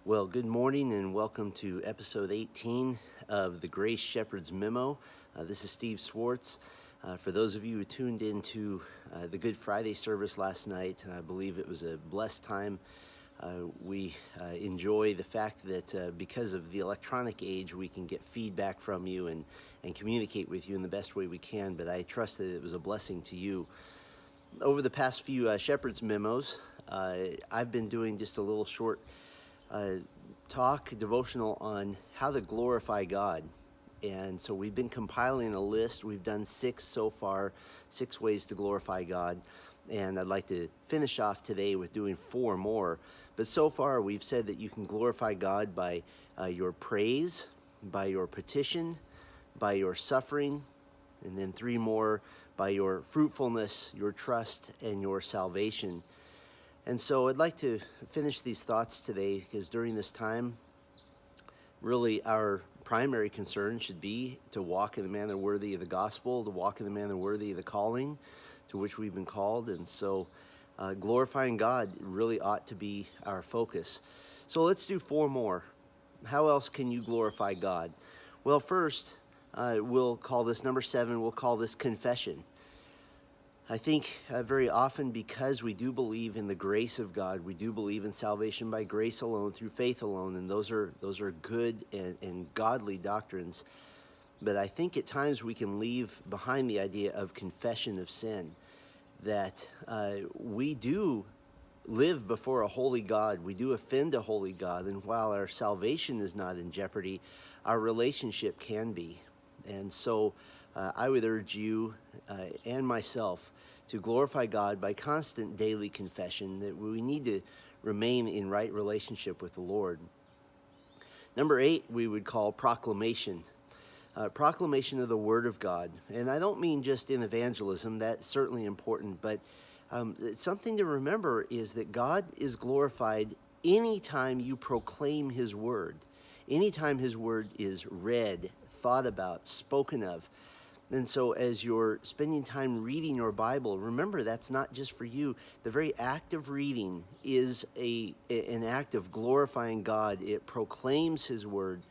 Well, good morning and welcome to episode 18 of the Grace Shepherd's Memo. This is Steve Swartz. For those of you who tuned into the Good Friday service last night, I believe it was a blessed time. We enjoy the fact that because of the electronic age, we can get feedback from you and communicate with you in the best way we can, but I trust that it was a blessing to you. Over the past few Shepherd's Memos, I've been doing just a little short devotional on how to glorify God. And so we've been compiling a list. We've done 6 so far, 6 ways to glorify God. And I'd like to finish off today with doing 4 more. But so far we've said that you can glorify God by your praise, by your petition, by your suffering, and then 3 more by your fruitfulness, your trust, and your salvation. And so I'd like to finish these thoughts today because during this time, really our primary concern should be to walk in the manner worthy of the gospel, to walk in the manner worthy of the calling to which we've been called. And so glorifying God really ought to be our focus. So let's do 4 more. How else can you glorify God? Well, first, we'll call this number 7, we'll call this confession. I think very often because we do believe in the grace of God, we do believe in salvation by grace alone, through faith alone, and those are good and godly doctrines. But I think at times we can leave behind the idea of confession of sin, that we do live before a holy God, we do offend a holy God, and while our salvation is not in jeopardy, our relationship can be. And so I would urge you and myself to glorify God by constant daily confession, that we need to remain in right relationship with the Lord. Number 8, we would call proclamation. Proclamation of the Word of God. And I don't mean just in evangelism, that's certainly important, but something to remember is that God is glorified anytime you proclaim His Word, anytime His Word is read, thought about, spoken of. And so as you're spending time reading your Bible, remember that's not just for you. The very act of reading is an act of glorifying God. It proclaims His Word.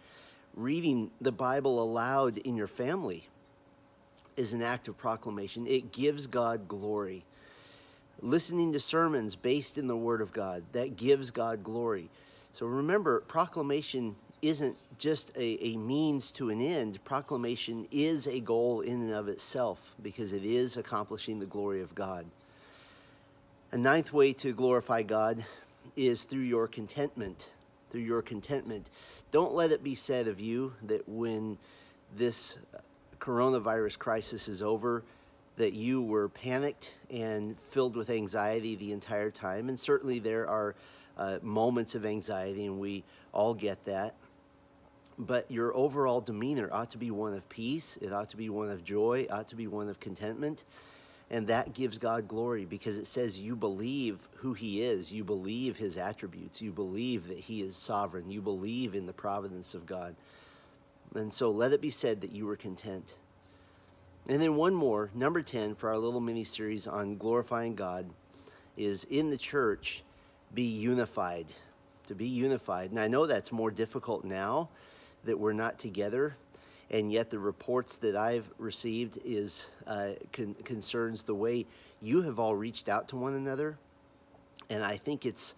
Reading the Bible aloud in your family is an act of proclamation. It gives God glory. Listening to sermons based in the Word of God, that gives God glory. So remember, proclamation isn't just a means to an end. Proclamation is a goal in and of itself because it is accomplishing the glory of God. A 9th way to glorify God is through your contentment. Through your contentment. Don't let it be said of you that when this coronavirus crisis is over, that you were panicked and filled with anxiety the entire time. And certainly there are moments of anxiety, and we all get that. But your overall demeanor ought to be one of peace. It ought to be one of joy. It ought to be one of contentment. And that gives God glory because it says you believe who He is. You believe His attributes. You believe that He is sovereign. You believe in the providence of God. And so let it be said that you were content. And then one more, number 10 for our little mini-series on glorifying God is in the church, be unified. To be unified. And I know that's more difficult now that we're not together, and yet the reports that I've received is concerns the way you have all reached out to one another. And I think it's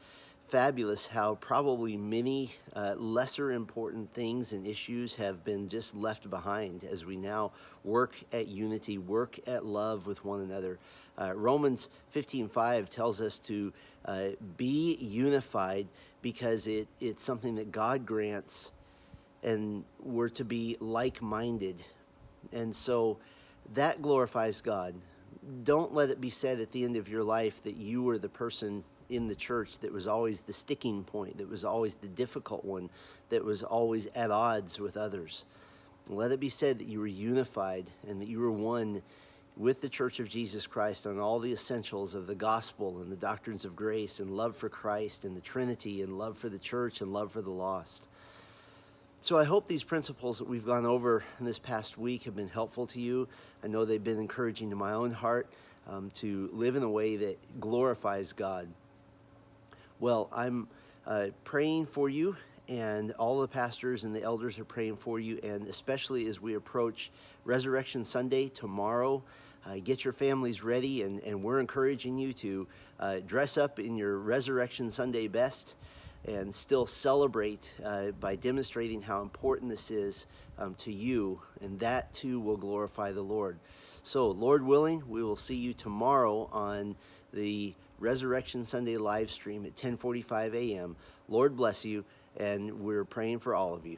fabulous how probably many lesser important things and issues have been just left behind as we now work at unity, work at love with one another. Romans 15:5 tells us to be unified because it's something that God grants, and we're to be like-minded. And so that glorifies God. Don't let it be said at the end of your life that you were the person in the church that was always the sticking point, that was always the difficult one, that was always at odds with others. Let it be said that you were unified and that you were one with the Church of Jesus Christ on all the essentials of the gospel and the doctrines of grace and love for Christ and the Trinity and love for the church and love for the lost. So I hope these principles that we've gone over in this past week have been helpful to you. I know they've been encouraging to my own heart to live in a way that glorifies God. Well, I'm praying for you, and all the pastors and the elders are praying for you, and especially as we approach Resurrection Sunday tomorrow. Get your families ready, and we're encouraging you to dress up in your Resurrection Sunday best and still celebrate by demonstrating how important this is to you, and that too will glorify the Lord. So, Lord willing, we will see you tomorrow on the Resurrection Sunday live stream at 10:45 a.m. Lord bless you, and we're praying for all of you.